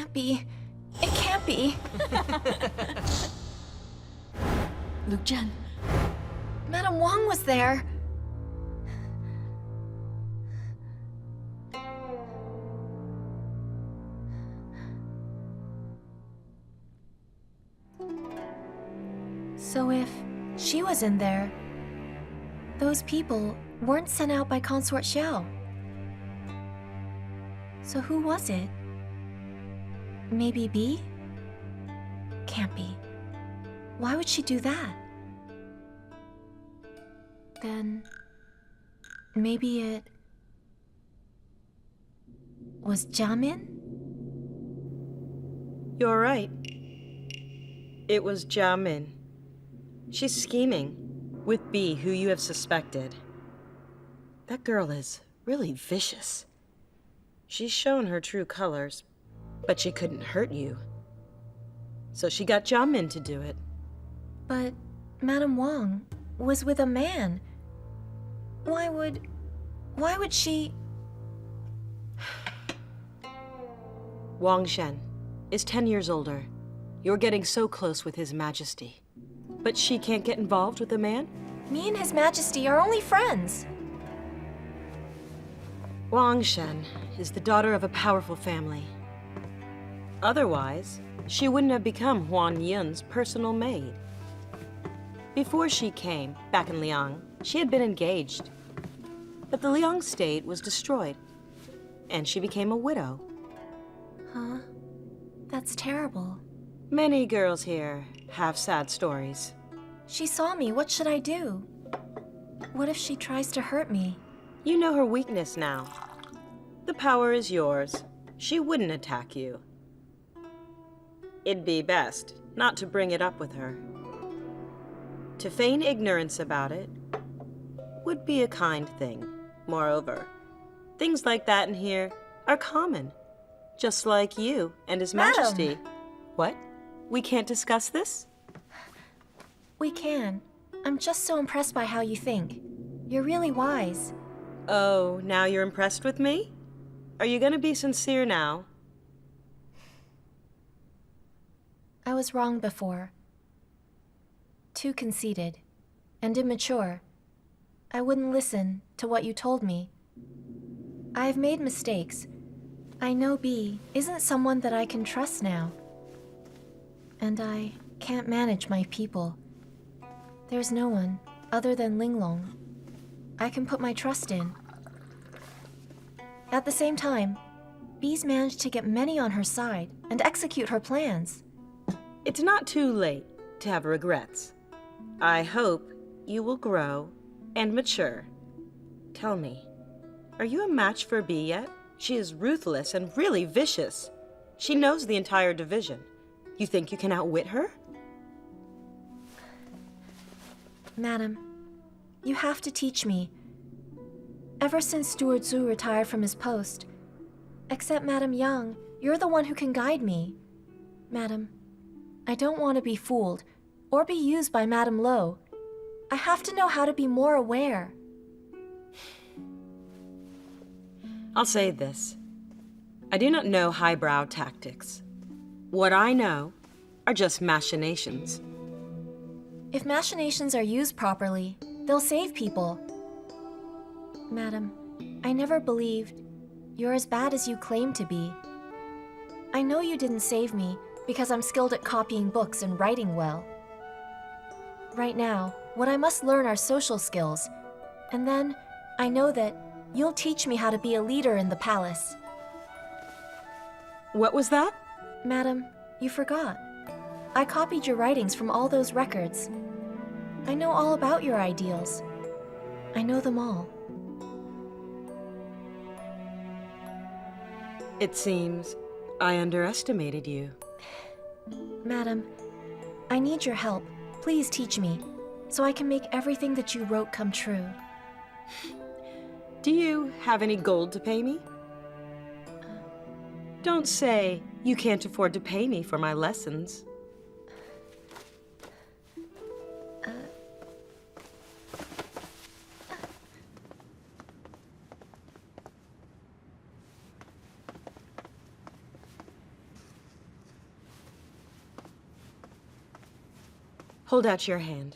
can't be. It can't be. Look, Zhen. Madame Wang was there. So if she was in there, those people weren't sent out by Consort Xiao. So who was it? Maybe B? Can't be. Why would she do that? Then maybe it was Jiamin? You're right. It was Jiamin. She's scheming with B, who you have suspected. That girl is really vicious. She's shown her true colors, but she couldn't hurt you. So she got Jiamin to do it. But Madame Wang was with a man. Why would she... Wang Shen is 10 years older. You're getting so close with His Majesty. But she can't get involved with a man? Me and His Majesty are only friends. Wang Shen is the daughter of a powerful family. Otherwise, she wouldn't have become Huan Yun's personal maid. Before she came, back in Liang, she had been engaged. But the Liang state was destroyed, and she became a widow. Huh? That's terrible. Many girls here have sad stories. She saw me. What should I do? What if she tries to hurt me? You know her weakness now. The power is yours. She wouldn't attack you. It'd be best not to bring it up with her. To feign ignorance about it would be a kind thing. Moreover, things like that in here are common. Just like you and His Majesty. What? We can't discuss this? We can. I'm just so impressed by how you think. You're really wise. Oh, now you're impressed with me? Are you gonna be sincere now? I was wrong before. Too conceited and immature. I wouldn't listen to what you told me. I've made mistakes. I know B isn't someone that I can trust now. And I can't manage my people. There's no one other than Linglong I can put my trust in. At the same time, B's managed to get many on her side and execute her plans. It's not too late to have regrets. I hope you will grow and mature. Tell me, are you a match for B yet? She is ruthless and really vicious. She knows the entire division. You think you can outwit her? Madam, you have to teach me. Ever since Steward Zhu retired from his post, except Madam Yang, you're the one who can guide me. Madam, I don't want to be fooled or be used by Madam Lo. I have to know how to be more aware. I'll say this. I do not know highbrow tactics. What I know are just machinations. If machinations are used properly, they'll save people. Madam, I never believed you're as bad as you claim to be. I know you didn't save me because I'm skilled at copying books and writing well. Right now, what I must learn are social skills, and then I know that you'll teach me how to be a leader in the palace. What was that? Madam, you forgot. I copied your writings from all those records. I know all about your ideals. I know them all. It seems I underestimated you. Madam, I need your help. Please teach me, so I can make everything that you wrote come true. Do you have any gold to pay me? Don't say you can't afford to pay me for my lessons. Hold out your hand.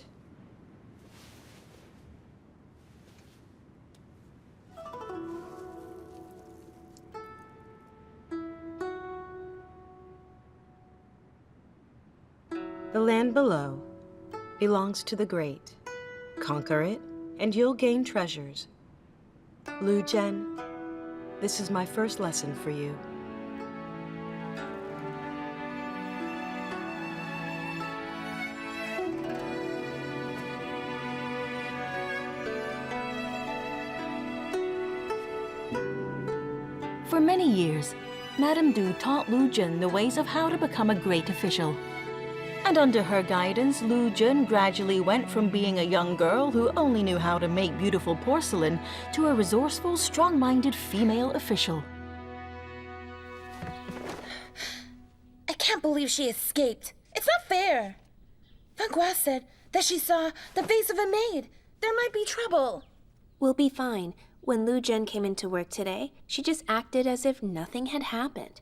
The land below belongs to the great. Conquer it, and you'll gain treasures. Zhen, this is my first lesson for you. For many years, Madame Du taught Zhen the ways of how to become a great official. And under her guidance, Zhen gradually went from being a young girl who only knew how to make beautiful porcelain to a resourceful, strong-minded female official. I can't believe she escaped. It's not fair. Francois said that she saw the face of a maid. There might be trouble. We'll be fine. When Zhen came into work today, she just acted as if nothing had happened.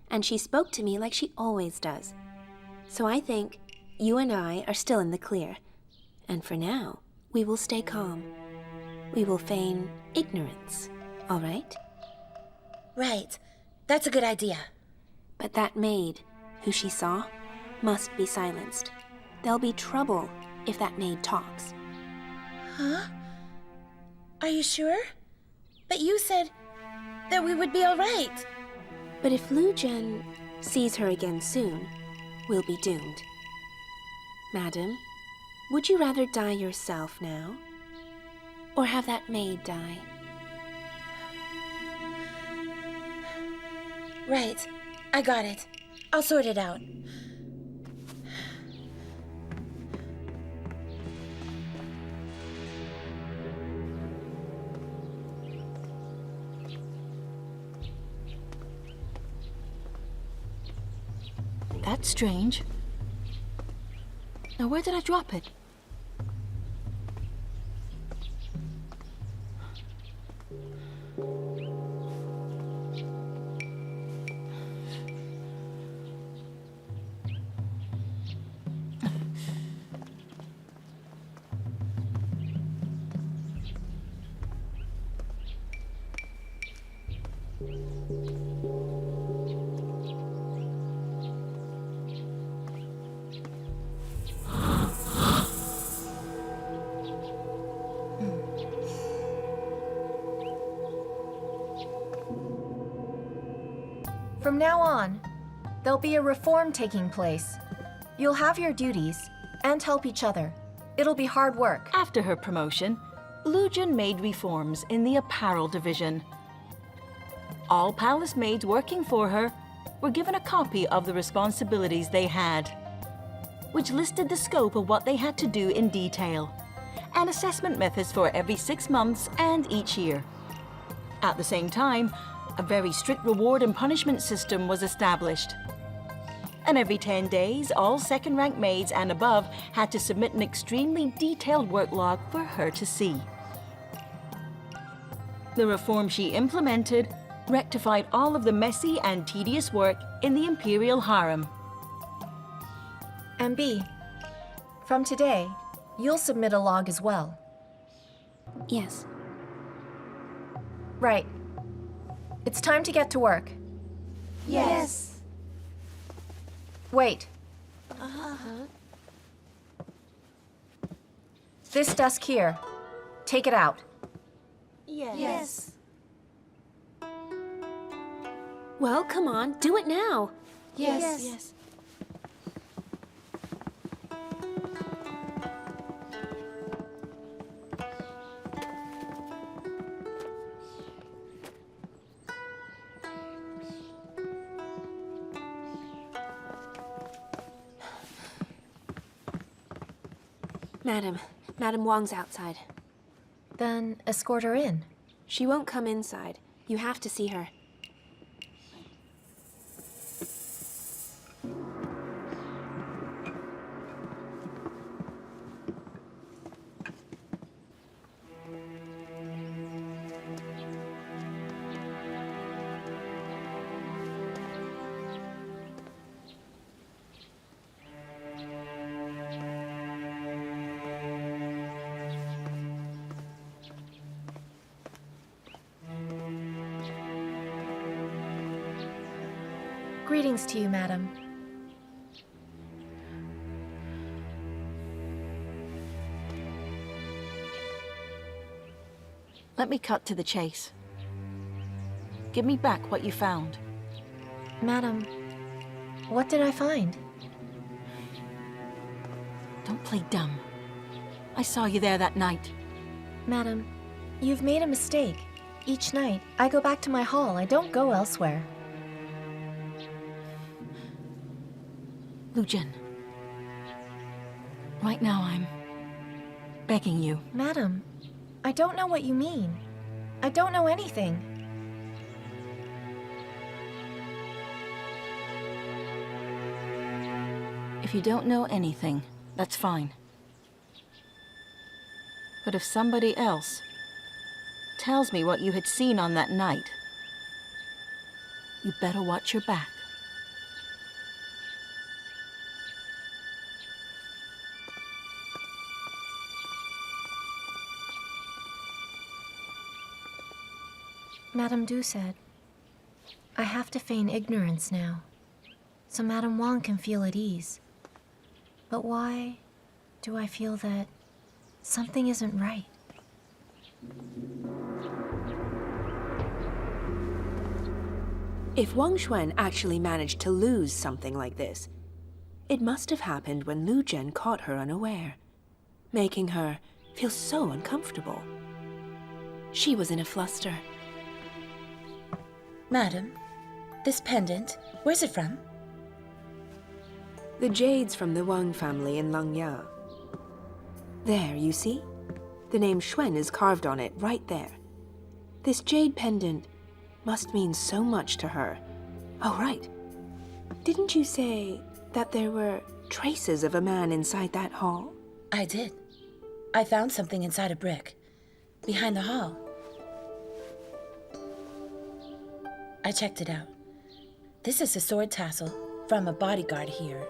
And she spoke to me like she always does. So I think you and I are still in the clear. And for now, we will stay calm. We will feign ignorance, all right? Right. That's a good idea. But that maid, who she saw, must be silenced. There'll be trouble if that maid talks. Huh? Are you sure? But you said that we would be all right. But if Zhen sees her again soon, we'll be doomed. Madam, would you rather die yourself now? Or have that maid die? Right. I got it. I'll sort it out. That's strange. Now, where did I drop it? From now on, there'll be a reform taking place. You'll have your duties and help each other. It'll be hard work. After her promotion, Zhen made reforms in the apparel division. All palace maids working for her were given a copy of the responsibilities they had, which listed the scope of what they had to do in detail, and assessment methods for every 6 months and each year. At the same time, a very strict reward and punishment system was established. And every 10 days, all second-rank maids and above had to submit an extremely detailed work log for her to see. The reform she implemented rectified all of the messy and tedious work in the imperial harem. And B, from today, you'll submit a log as well. Yes. Right. It's time to get to work. Yes. Wait. This desk here. Take it out. Yes. Well, come on, do it now. Yes. Madam Wang's outside. Then escort her in. She won't come inside. You have to see her. Greetings to you, madam. Let me cut to the chase. Give me back what you found. Madam, what did I find? Don't play dumb. I saw you there that night. Madam, you've made a mistake. Each night, I go back to my hall. I don't go elsewhere. Lu Zhen. Right now I'm begging you. Madam, I don't know what you mean. I don't know anything. If you don't know anything, that's fine. But if somebody else tells me what you had seen on that night, you better watch your back. Madame Du said, I have to feign ignorance now, so Madame Wang can feel at ease. But why do I feel that something isn't right? If Wang Xuan actually managed to lose something like this, it must have happened when Lu Zhen caught her unaware, making her feel so uncomfortable. She was in a fluster. Madam, this pendant, where's it from? The jade's from the Wang family in Langya. There, you see? The name Xuan is carved on it right there. This jade pendant must mean so much to her. Oh, right. Didn't you say that there were traces of a man inside that hall? I did. I found something inside a brick, behind the hall. I checked it out. This is a sword tassel from a bodyguard here.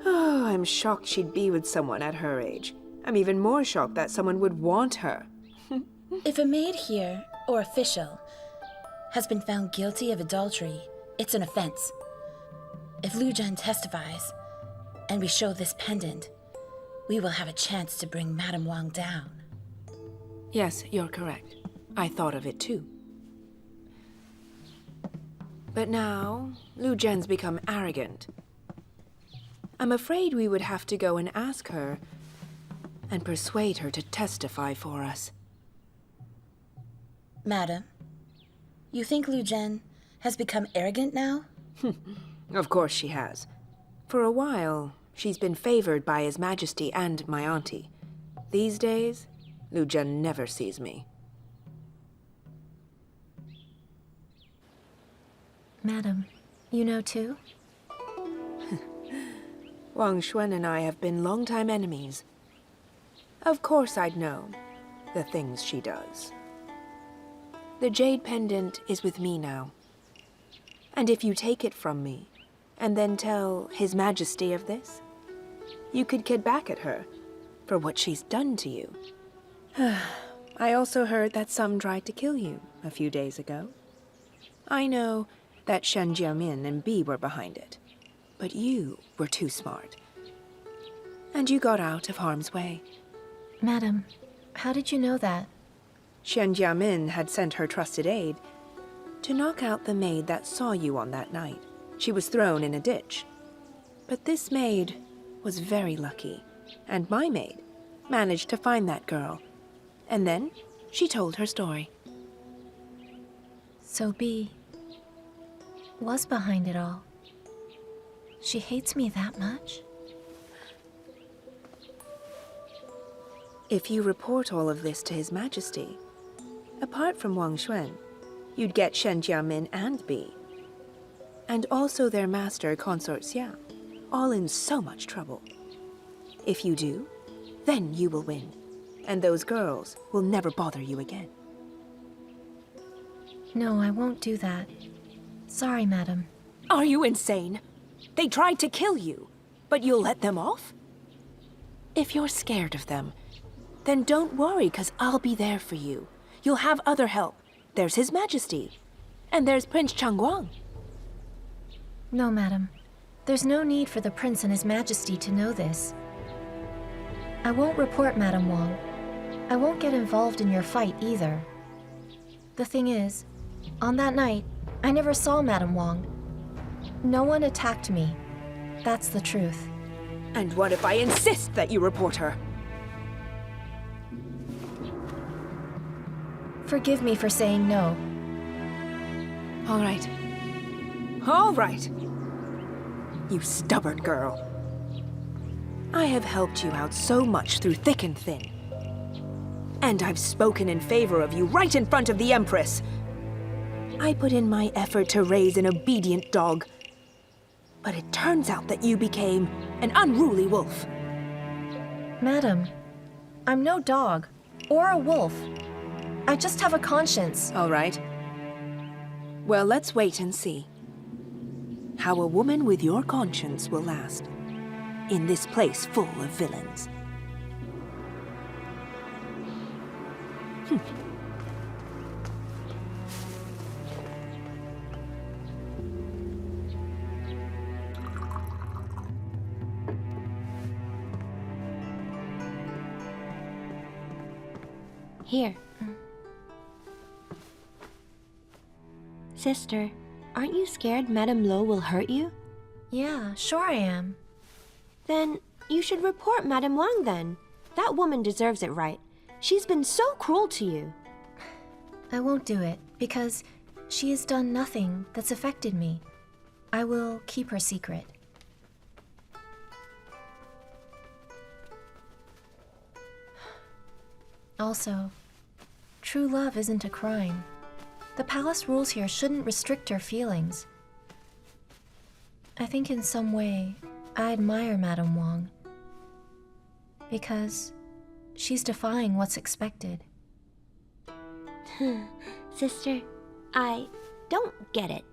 Oh, I'm shocked she'd be with someone at her age. I'm even more shocked that someone would want her. If a maid here, or official, has been found guilty of adultery, it's an offense. If Lu Zhen testifies, and we show this pendant, we will have a chance to bring Madame Wang down. Yes, you're correct. I thought of it too. But now, Lu Zhen's become arrogant. I'm afraid we would have to go and ask her and persuade her to testify for us. Madam, you think Lu Zhen has become arrogant now? Of course she has. For a while, she's been favored by His Majesty and my auntie. These days, Lu Zhen never sees me. Madam, you know too? Wang Xuan and I have been longtime enemies. Of course I'd know the things she does. The jade pendant is with me now. And if you take it from me, and then tell His Majesty of this, you could get back at her for what she's done to you. I also heard that some tried to kill you a few days ago. I know that Shen Jiamin and Bi were behind it, but you were too smart. And you got out of harm's way. Madam, how did you know that? Shen Jiamin had sent her trusted aide to knock out the maid that saw you on that night. She was thrown in a ditch. But this maid was very lucky, and my maid managed to find that girl. And then she told her story. So Bi was behind it all. She hates me that much? If you report all of this to His Majesty, apart from Wang Xuan, you'd get Shen Jiamin and Bi. And also their master, Consort Xia, all in so much trouble. If you do, then you will win, and those girls will never bother you again. No, I won't do that. Sorry, madam. Are you insane? They tried to kill you, but you'll let them off? If you're scared of them, then don't worry, 'cause I'll be there for you. You'll have other help. There's His Majesty, and there's Prince Changguang. No, madam. There's no need for the prince and his majesty to know this. I won't report Madame Wang. I won't get involved in your fight either. The thing is, on that night, I never saw Madame Wang. No one attacked me. That's the truth. And what if I insist that you report her? Forgive me for saying no. All right. All right. You stubborn girl. I have helped you out so much through thick and thin. And I've spoken in favor of you right in front of the Empress. I put in my effort to raise an obedient dog. But it turns out that you became an unruly wolf. Madam, I'm no dog or a wolf. I just have a conscience. All right. Well, let's wait and see how a woman with your conscience will last in this place full of villains. Here. Sister, aren't you scared Madame Lo will hurt you? Yeah, sure I am. Then you should report Madame Wang then. That woman deserves it, right? She's been so cruel to you. I won't do it, because she has done nothing that's affected me. I will keep her secret. Also, true love isn't a crime. The palace rules here shouldn't restrict her feelings. I think in some way, I admire Madame Wang. Because she's defying what's expected. Sister, I don't get it.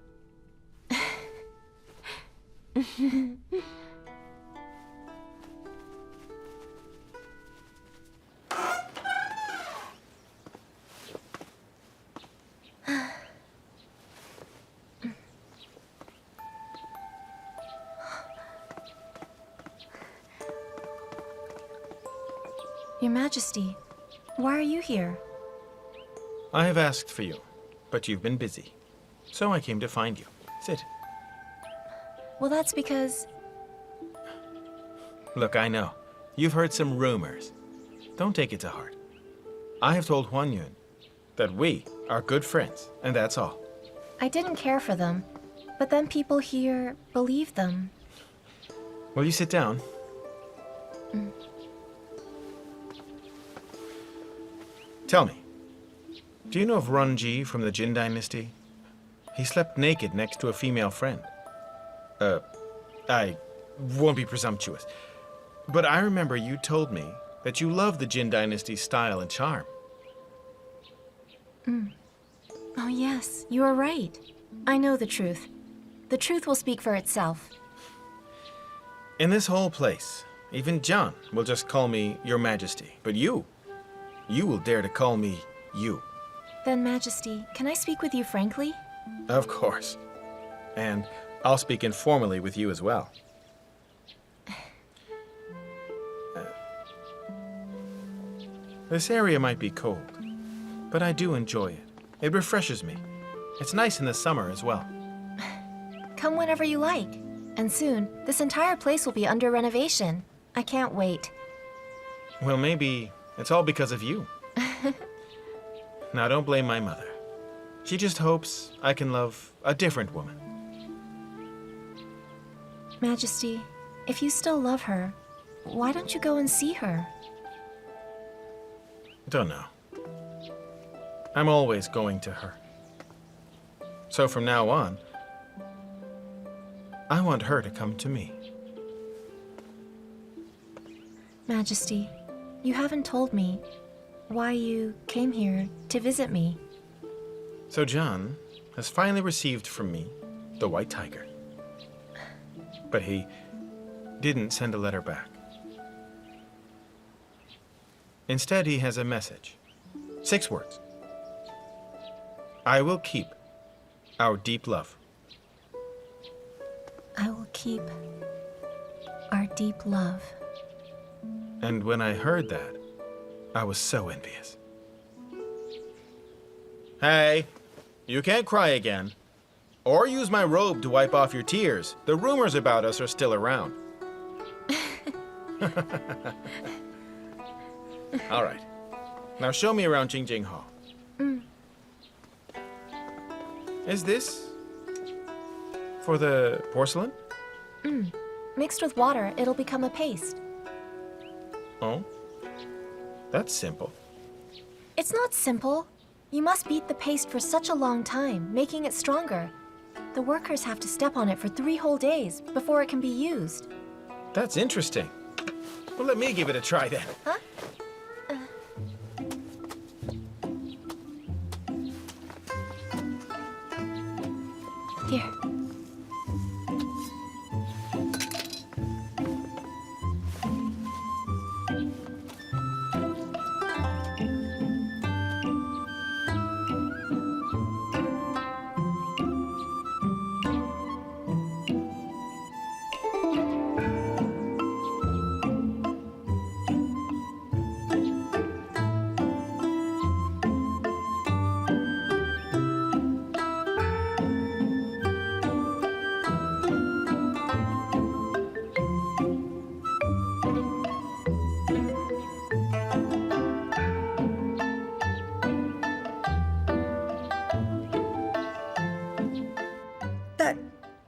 Your Majesty, why are you here? I have asked for you, but you've been busy. So I came to find you. Sit. Well, that's because... Look, I know. You've heard some rumors. Don't take it to heart. I have told Huan Yun that we are good friends, and that's all. I didn't care for them, but then people here believed them. Will you sit down? Tell me, do you know of Runji from the Jin dynasty? He slept naked next to a female friend. I won't be presumptuous, but I remember you told me that you love the Jin dynasty's style and charm. Oh yes, you are right. I know the truth. The truth will speak for itself. In this whole place, even John will just call me Your Majesty, but you will dare to call me you. Then, Majesty, can I speak with you frankly? Of course. And I'll speak informally with you as well. This area might be cold, but I do enjoy it. It refreshes me. It's nice in the summer as well. Come whenever you like. And soon, this entire place will be under renovation. I can't wait. Well, maybe it's all because of you. Now, don't blame my mother. She just hopes I can love a different woman. Majesty, if you still love her, why don't you go and see her? Don't know. I'm always going to her. So from now on, I want her to come to me. Majesty, you haven't told me why you came here to visit me. So John has finally received from me the white tiger. But he didn't send a letter back. Instead, he has a message. 6 words. I will keep our deep love. keep our deep love. And when I heard that, I was so envious. Hey, you can't cry again. Or use my robe to wipe off your tears. The rumors about us are still around. All right. Now show me around Jingjing Hall. Is this for the porcelain? Mixed with water, it'll become a paste. Oh, that's simple. It's not simple. You must beat the paste for such a long time, making it stronger. The workers have to step on it for 3 whole days before it can be used. That's interesting. Well, let me give it a try then. Huh? Here.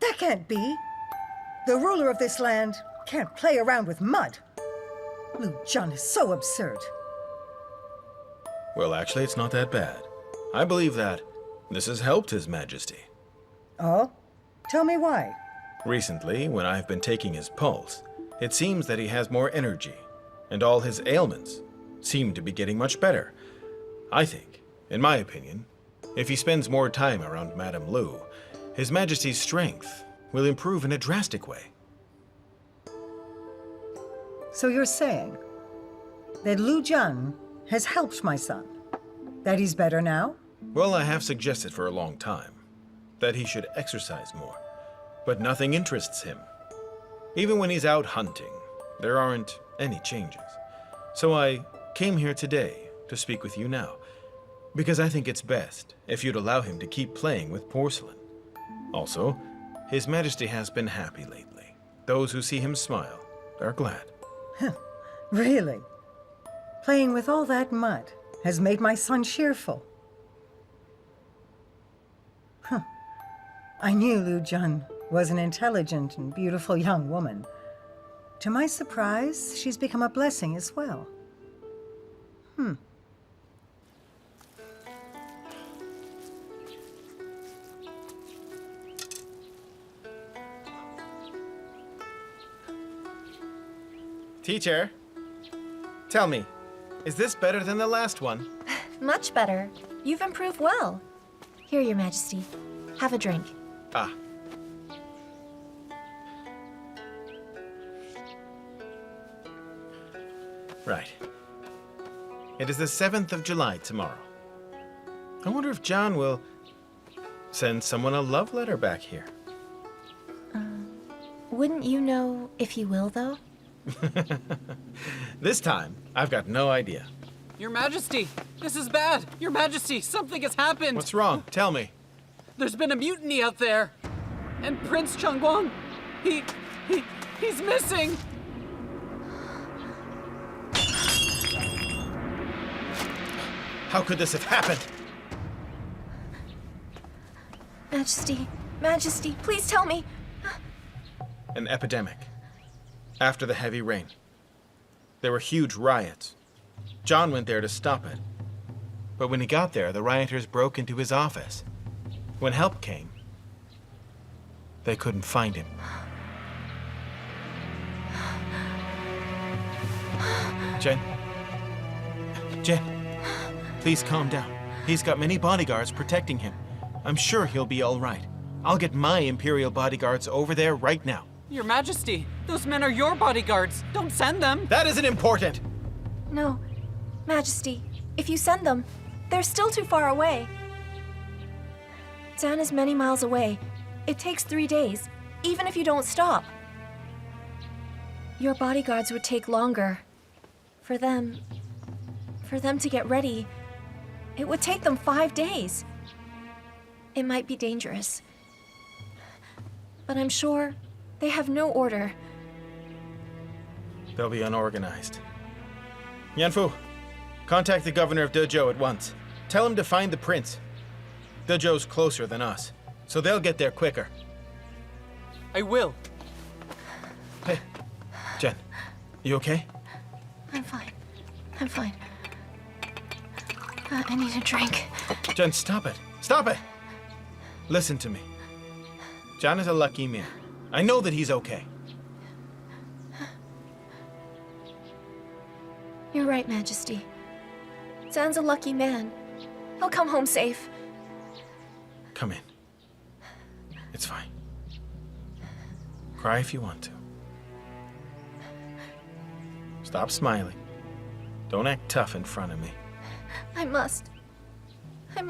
That can't be. The ruler of this land can't play around with mud. Lu Zhan is so absurd. Well, actually, it's not that bad. I believe that this has helped His Majesty. Oh? Tell me why. Recently, when I've been taking his pulse, it seems that he has more energy, and all his ailments seem to be getting much better. I think, in my opinion, if he spends more time around Madame Lu, His Majesty's strength will improve in a drastic way. So you're saying that Lu Zhan has helped my son? That he's better now? Well, I have suggested for a long time that he should exercise more, but nothing interests him. Even when he's out hunting, there aren't any changes. So I came here today to speak with you now, because I think it's best if you'd allow him to keep playing with porcelain. Also, His Majesty has been happy lately. Those who see him smile are glad. Really? Playing with all that mud has made my son cheerful. I knew Lu Zhan was an intelligent and beautiful young woman. To my surprise, she's become a blessing as well. Teacher, tell me, is this better than the last one? Much better. You've improved well. Here, Your Majesty. Have a drink. Ah. Right. It is the 7th of July tomorrow. I wonder if John will send someone a love letter back here. Wouldn't you know if he will, though? This time, I've got no idea. Your Majesty, this is bad. Your Majesty, something has happened. What's wrong? Tell me. There's been a mutiny out there. And Prince Changguang, he's missing. How could this have happened? Majesty, Majesty, please tell me. An epidemic. After the heavy rain. There were huge riots. John went there to stop it. But when he got there, the rioters broke into his office. When help came, they couldn't find him. Zhen? Zhen, please calm down. He's got many bodyguards protecting him. I'm sure he'll be all right. I'll get my Imperial bodyguards over there right now. Your Majesty, those men are your bodyguards. Don't send them. That isn't important. No, Majesty, if you send them, they're still too far away. Zhan is many miles away. It takes 3 days. even if you don't stop. Your bodyguards would take longer. For them to get ready, it would take them 5 days. It might be dangerous. But I'm sure they have no order. They'll be unorganized. Yanfu, contact the governor of Dezhou at once. Tell him to find the prince. Dezhou's closer than us, so they'll get there quicker. I will. Hey, Zhen, you okay? I'm fine. I need a drink. Zhen, stop it. Stop it! Listen to me. Zhan is a lucky man. I know that he's okay. You're right, Majesty. Zhan's a lucky man. He'll come home safe. Come in. It's fine. Cry if you want to. Stop smiling. Don't act tough in front of me. I must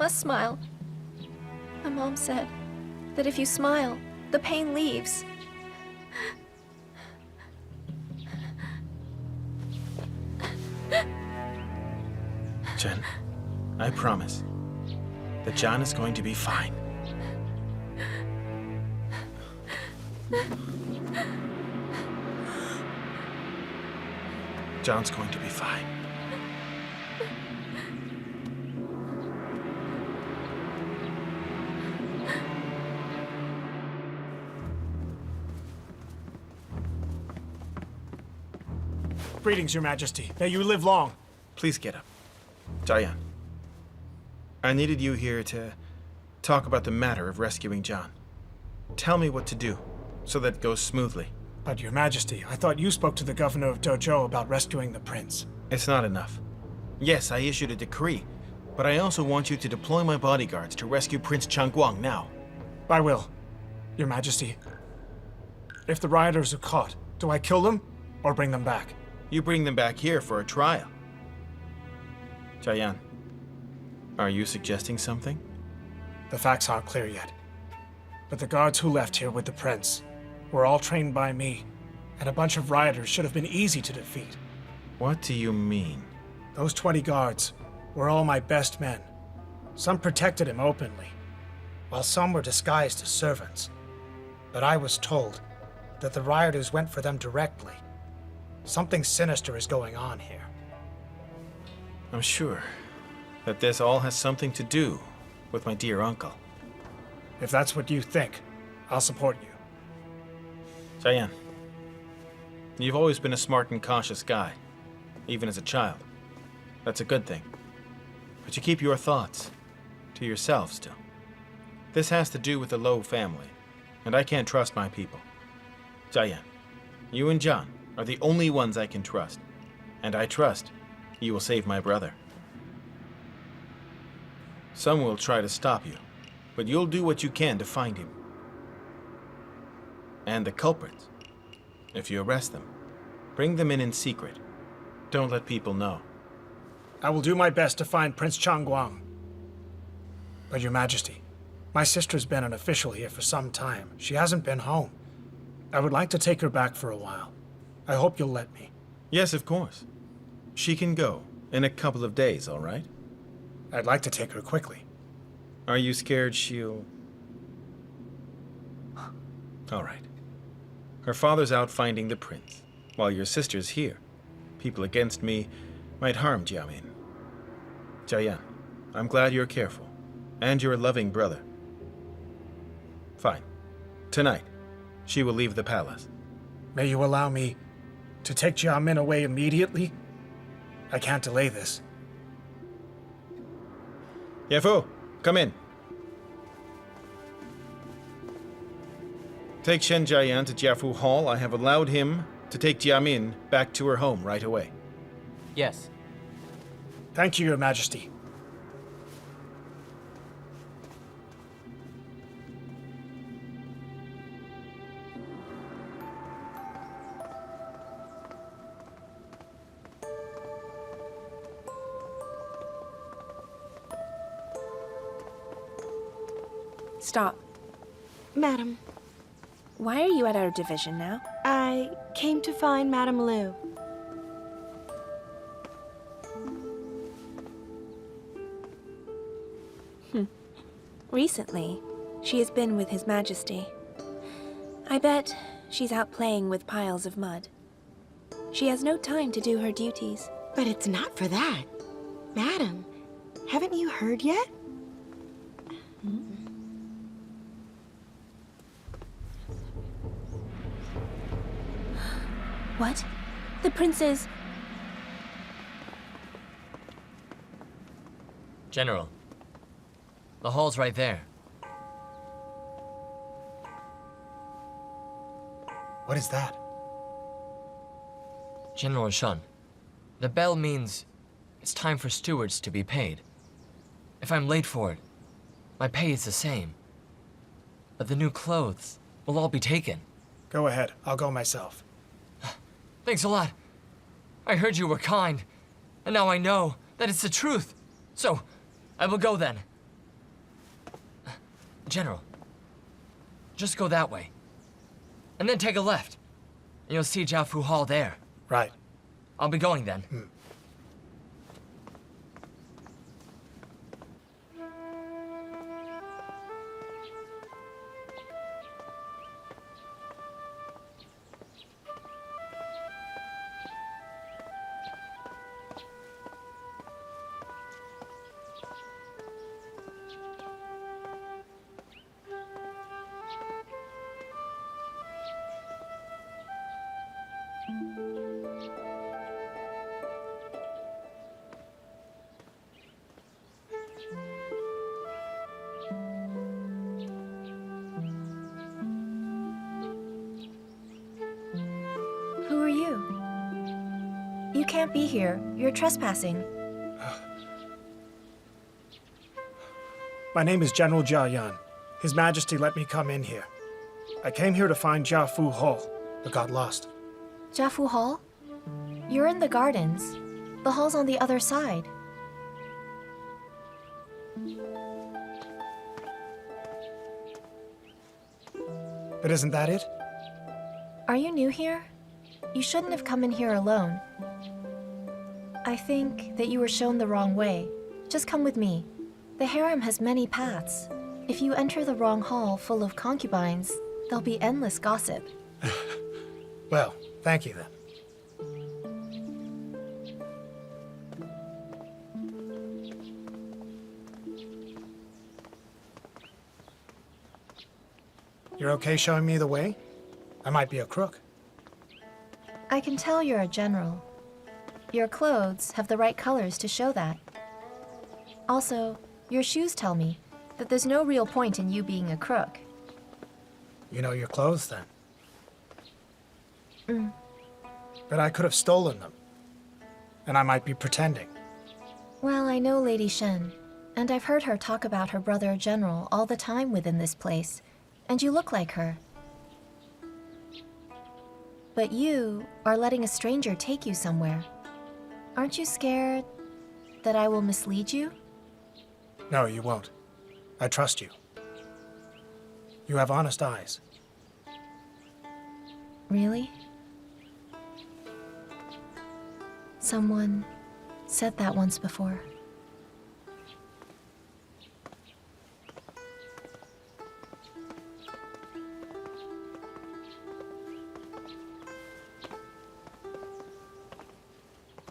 smile. My mom said that if you smile, the pain leaves. Zhen, I promise that Zhan is going to be fine. Zhan's going to be fine. Greetings, Your Majesty. May you live long. Please get up. Jian, I needed you here to talk about the matter of rescuing Zhan. Tell me what to do so that it goes smoothly. But Your Majesty, I thought you spoke to the governor of Dezhou about rescuing the prince. It's not enough. Yes, I issued a decree, but I also want you to deploy my bodyguards to rescue Prince Changguang now. I will, Your Majesty. If the rioters are caught, do I kill them or bring them back? You bring them back here for a trial. Jian, are you suggesting something? The facts aren't clear yet. But the guards who left here with the prince were all trained by me, and a bunch of rioters should have been easy to defeat. What do you mean? Those 20 guards were all my best men. Some protected him openly, while some were disguised as servants. But I was told that the rioters went for them directly. Something sinister is going on here. I'm sure that this all has something to do with my dear uncle. If that's what you think, I'll support you. Jian, you've always been a smart and cautious guy, even as a child. That's a good thing. But you keep your thoughts to yourself still. This has to do with the Lo family, and I can't trust my people. Jian, you and Zhan are the only ones I can trust, and I trust you will save my brother. Some will try to stop you, but you'll do what you can to find him. And the culprits, if you arrest them, bring them in secret. Don't let people know. I will do my best to find Prince Changguang. But Your Majesty, my sister's been an official here for some time. She hasn't been home. I would like to take her back for a while. I hope you'll let me. Yes, of course. She can go in a couple of days, all right? I'd like to take her quickly. Are you scared she'll... All right. Her father's out finding the prince, while your sister's here. People against me might harm Jiamin. Jiayan, I'm glad you're careful, and you're a loving brother. Fine. Tonight, she will leave the palace. May you allow me to take Jiamin away immediately? I can't delay this. Yefu, come in. Take Shen Jiayan to Jiafu Hall. I have allowed him to take Jiamin back to her home right away. Yes. Thank you, Your Majesty. Stop. Madam, Why are you at our division now? I came to find Madame Lu. Recently, she has been with His Majesty. I bet she's out playing with piles of mud. She has no time to do her duties. But it's not for that. Madam, haven't you heard yet? What? The prince's... General, the hall's right there. What is that? General Shen, the bell means it's time for stewards to be paid. If I'm late for it, my pay is the same. But the new clothes will all be taken. Go ahead, I'll go myself. Thanks a lot. I heard you were kind, and now I know that it's the truth. So, I will go then. General, just go that way. And then take a left. And you'll see Jiafu Hall there. Right. I'll be going then. Who are you? You can't be here. You're trespassing. My name is General Jia Yan. His Majesty let me come in here. I came here to find Jiafu Hall, but got lost. Jiafu Hall? You're in the gardens. The hall's on the other side. But isn't that it? Are you new here? You shouldn't have come in here alone. I think that you were shown the wrong way. Just come with me. The harem has many paths. If you enter the wrong hall full of concubines, there'll be endless gossip. Well, thank you then. You're okay showing me the way? I might be a crook. I can tell you're a general. Your clothes have the right colors to show that. Also, your shoes tell me that there's no real point in you being a crook. You know your clothes then? But I could have stolen them. And I might be pretending. Well, I know Lady Shen, and I've heard her talk about her brother General all the time within this place, and you look like her. But you are letting a stranger take you somewhere. Aren't you scared that I will mislead you? No, you won't. I trust you. You have honest eyes. Really? Someone said that once before.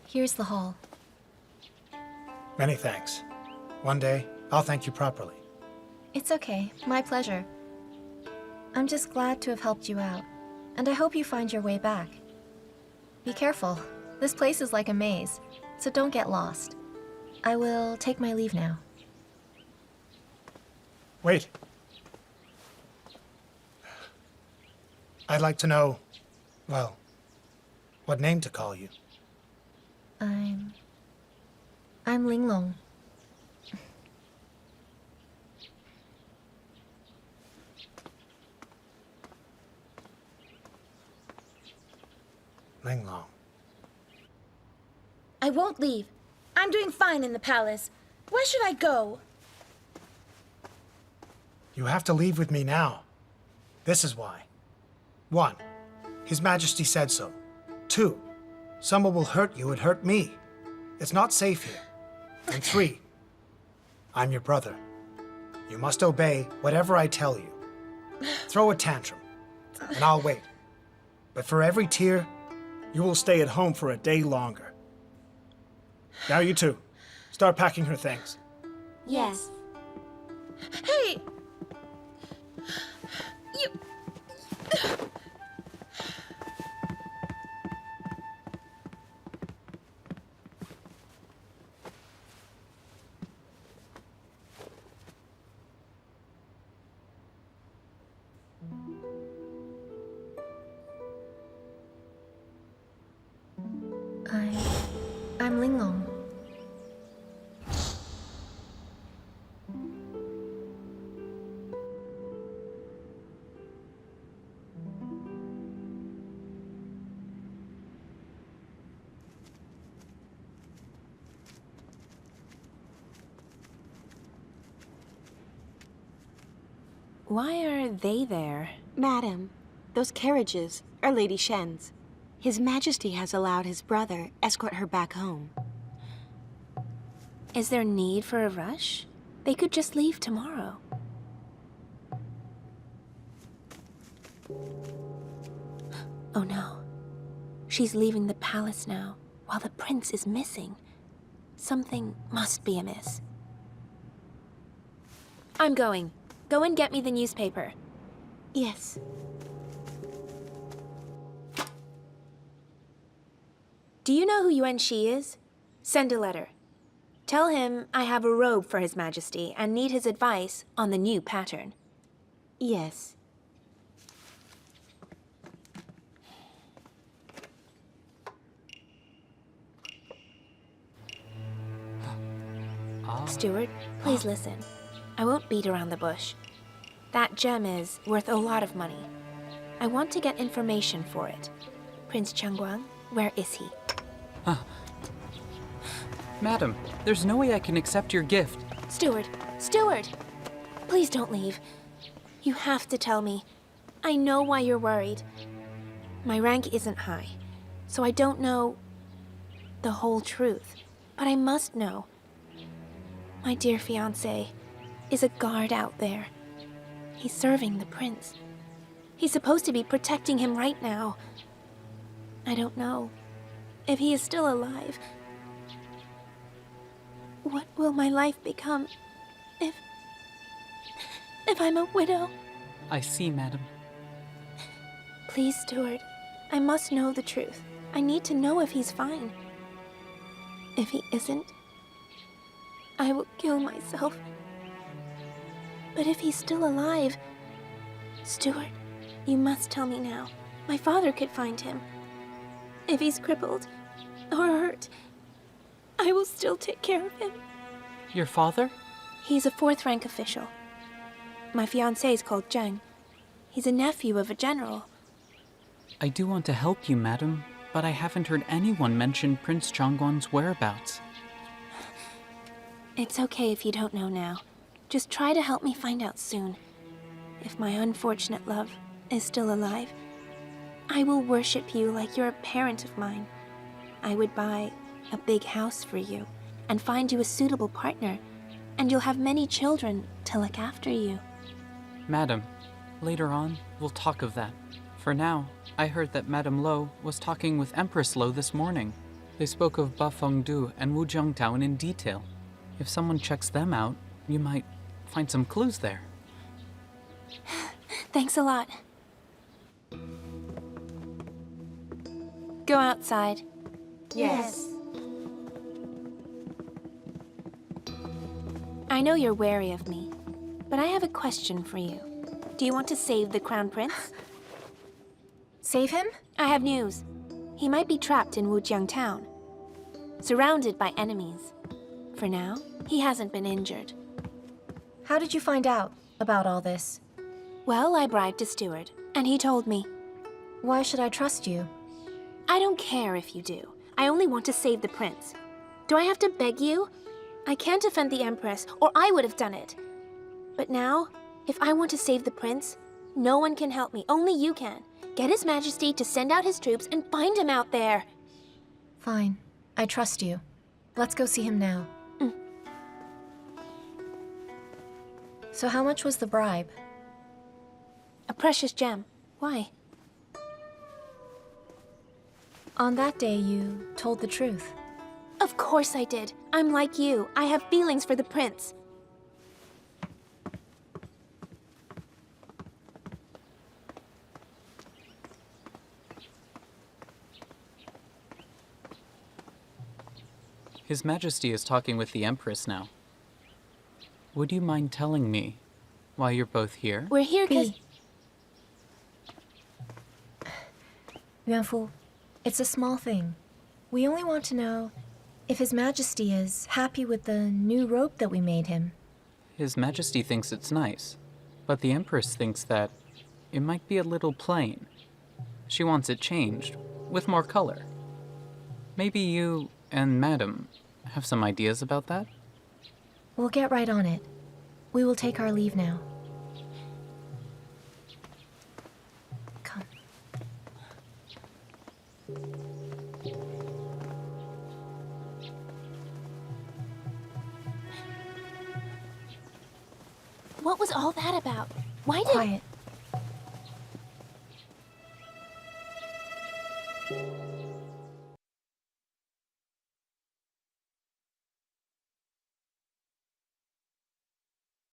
Here's the hall. Many thanks. One day, I'll thank you properly. It's okay, my pleasure. I'm just glad to have helped you out, and I hope you find your way back. Be careful. This place is like a maze, so don't get lost. I will take my leave now. Wait. I'd like to know, well, what name to call you. I'm Linglong. Linglong. I won't leave. I'm doing fine in the palace. Where should I go? You have to leave with me now. This is why. 1. His Majesty said so. 2. Someone will hurt you and hurt me. It's not safe here. And 3. I'm your brother. You must obey whatever I tell you. Throw a tantrum, and I'll wait. But for every tear, you will stay at home for a day longer. Now you two, start packing her things. Yes. Hey! You... I'm Linglong. Why are they there? Madam, those carriages are Lady Shen's. His Majesty has allowed his brother escort her back home. Is there need for a rush? They could just leave tomorrow. Oh no. She's leaving the palace now, while the prince is missing. Something must be amiss. I'm going. Go and get me the newspaper. Yes. Do you know who Yuan Shi is? Send a letter. Tell him I have a robe for His Majesty and need his advice on the new pattern. Yes. Steward, please listen. I won't beat around the bush. That gem is worth a lot of money. I want to get information for it. Prince Changguang, where is he? Madam, there's no way I can accept your gift. Steward! Steward! Please don't leave. You have to tell me. I know why you're worried. My rank isn't high, so I don't know the whole truth. But I must know. My dear fiancé is a guard out there. He's serving the prince. He's supposed to be protecting him right now. I don't know if he is still alive. What will my life become if I'm a widow? I see, madam. Please, steward, I must know the truth. I need to know if he's fine. If he isn't, I will kill myself. But if he's still alive, steward, you must tell me now. My father could find him. If he's crippled or hurt, I will still take care of him. Your father? He's a 4th rank official. My fiancé is called Zhen. He's a nephew of a general. I do want to help you, madam, but I haven't heard anyone mention Prince Changguang's whereabouts. It's okay if you don't know now. Just try to help me find out soon. If my unfortunate love is still alive, I will worship you like you're a parent of mine. I would buy a big house for you and find you a suitable partner, and you'll have many children to look after you. Madam, later on, we'll talk of that. For now, I heard that Madame Lo was talking with Empress Lo this morning. They spoke of Bafengdu and Wujiang Town in detail. If someone checks them out, you might find some clues there. Thanks a lot. Go outside. Yes. I know you're wary of me, but I have a question for you. Do you want to save the Crown Prince? Save him? I have news. He might be trapped in Wujiang Town, surrounded by enemies. For now, he hasn't been injured. How did you find out about all this? Well, I bribed a steward, and he told me. Why should I trust you? I don't care if you do. I only want to save the prince. Do I have to beg you? I can't defend the Empress, or I would have done it. But now, if I want to save the prince, no one can help me. Only you can. Get His Majesty to send out his troops and find him out there. Fine. I trust you. Let's go see him now. So how much was the bribe? A precious gem. Why? On that day, you told the truth. Of course I did. I'm like you. I have feelings for the prince. His Majesty is talking with the Empress now. Would you mind telling me why you're both here? We're here because... Yuanfu, it's a small thing. We only want to know if His Majesty is happy with the new robe that we made him. His Majesty thinks it's nice, but the Empress thinks that it might be a little plain. She wants it changed, with more color. Maybe you and Madam have some ideas about that? We'll get right on it. We will take our leave now. Come. What was all that about? Why did... Quiet.